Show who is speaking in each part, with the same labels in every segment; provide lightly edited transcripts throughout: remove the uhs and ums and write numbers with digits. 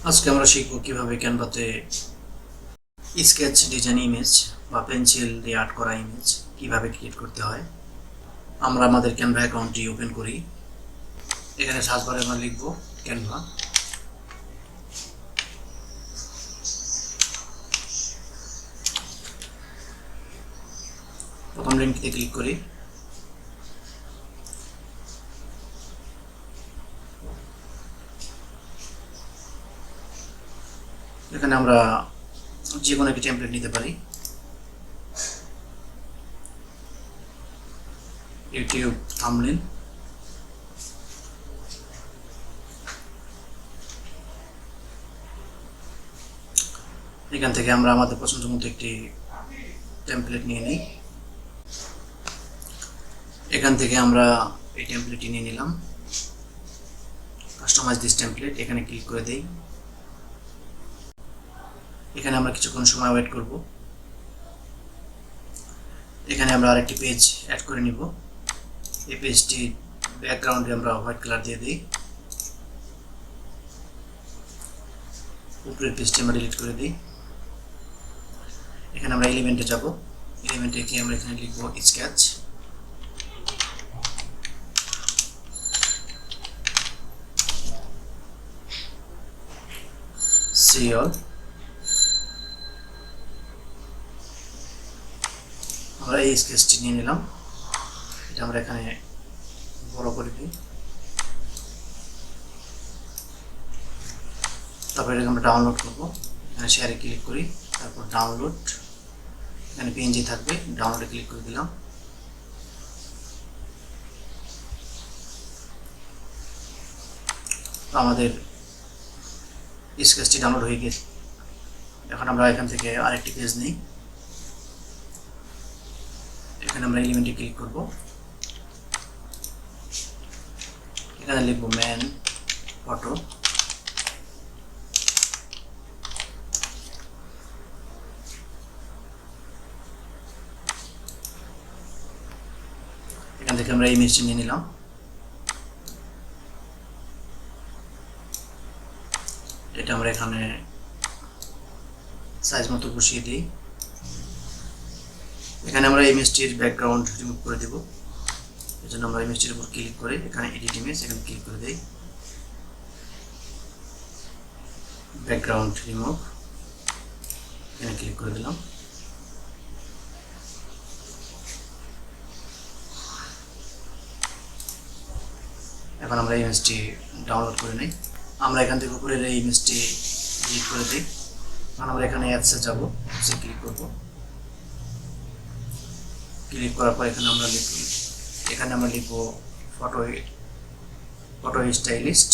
Speaker 1: আজকে আমরা শিখব কিভাবে ক্যানভাতে স্কেচ ডিজাইন ইমেজ বা পেন্সিল দিয়ে আর্ট করা ইমেজ কিভাবে ক্রিয়েট করতে হয়। আমরা আমাদের ক্যানভা অ্যাকাউন্টটি ওপেন করি। এখানে সার্চ বারে আমরা লিখব ক্যানভা। প্রথম লিঙ্কটিতে ক্লিক করি। এখানে আমরা যে কোনো একটি টেমপ্লেট নিতে পারি। ইউটিউব থাম্বনেল, এখান থেকে আমরা আমাদের পছন্দ মতো একটি টেমপ্লেট নিয়ে নিই। এখান থেকে আমরা এই টেমপ্লেটটি নিয়ে নিলাম। কাস্টমাইজ দিস টেমপ্লেট, এখানে ক্লিক করে দেই। এখানে আমরা কিছুক্ষণ সময় ওয়েট করব। এখানে আমরা আরেকটি পেজ অ্যাড করে নিব। এই পেজটি ব্যাকগ্রাউন্ডে আমরা হোয়াইট কালার দিয়ে দিই। উপরের পেজটি আমরা ডিলিট করে দিই। এখানে আমরা এলিমেন্টে যাব। এলিমেন্টে গিয়ে আমরা এখানে লিখব স্কেচ। C all. আমরা এই স্কেচটি নিয়ে নিলাম। এটা আমরা এখানে বড় করে দিই। তারপরে এটাকে আমরা ডাউনলোড করব। এখানে শেয়ারে ক্লিক করি, তারপর ডাউনলোড। এখানে পিএনজি থাকবে, ডাউনলোডে ক্লিক করে দিলাম। আমাদের স্কেচটি ডাউনলোড হয়ে গেছে। এখন আমরা এখান থেকে আরেকটি পেজ নিই। এখানে আমরা এলিমেন্টে ক্লিক করব। এখানে লিখব ম্যান ফটো। এখান থেকে আমরা ইমেজটি নিয়ে নিলাম। এটা আমরা এখানে সাইজ মতো বসিয়ে দিই। এখানে আমরা ইমেজটির ব্যাকগ্রাউন্ড রিমুভ করে দেব। এই জন্য আমরা ইমেজটির উপর ক্লিক করে এখানে এডিট ইমেজ, এখানে ক্লিক করে দিই। ব্যাকগ্রাউন্ড রিমুভ, এখানে ক্লিক করে দিলাম। এখন আমরা ইমেজটি ডাউনলোড করে নিই। আমরা এখান থেকে উপরের এই ইমেজটি ক্লিক করে দিই। এখন আমরা এখানে অ্যাপসে যাব, অ্যাপসে ক্লিক করব। ক্লিক করার পর এখানে আমরা লিখব ফটো স্টাইলিস্ট।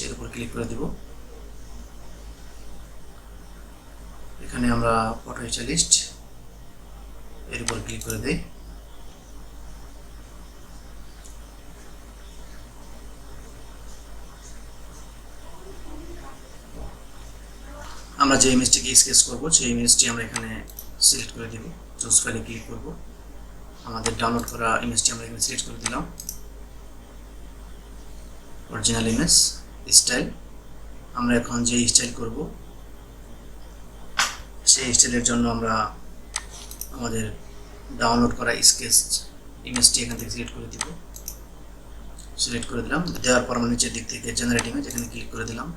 Speaker 1: এর উপর ক্লিক করে দিব। এখানে আমরা ফটো স্টাইলিস্ট এর উপর ক্লিক করে দেই। আমরা যে ইমেজটিকে স্কেচ করব সেই ইমেজটি আমরা এখানে সিলেক্ট করে দিব। চুজ ফাইলে ক্লিক করব। আমাদের ডাউনলোড করা ইমেজটি আমরা এখানে সিলেক্ট করে দিলাম। Original image, style. আমরা এখন যে স্টাইল করব সেই স্টাইলের জন্য আমরা আমাদের ডাউনলোড করা স্কেচ ইমেজটি এখান থেকে সিলেক্ট করে দিব। সিলেক্ট করে দিলাম। দেওয়ার পর আমরা নিচের দিক থেকে জেনারেট ইমেজ, এখানে ক্লিক করে দিলাম।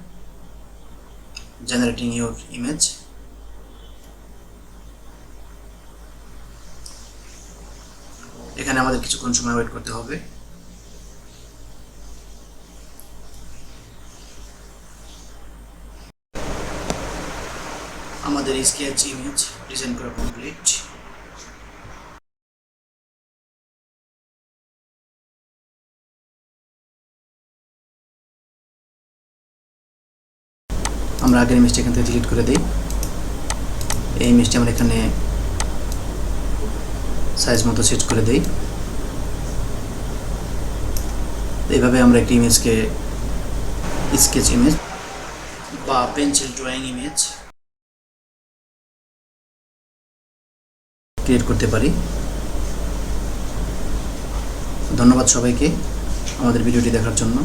Speaker 1: Generating your image. এখানে আমাদের কিছুক্ষণ সময় ওয়েট করতে হবে। আমাদের স্কেচ ইমেজ ডিজাইন করা কমপ্লিট। আমরা আগের ইমেজটি এখান থেকে ডিলিট করে দিই। এই ইমেজটি আমরা এখানে সাইজ মতো সেট করে দিই। এইভাবে আমরা একটি ইমেজকে স্কেচ ইমেজ বা পেন্সিল ড্রয়িং ইমেজ ক্রিয়েট করতে পারি। ধন্যবাদ সবাইকে আমাদের ভিডিওটি দেখার জন্য।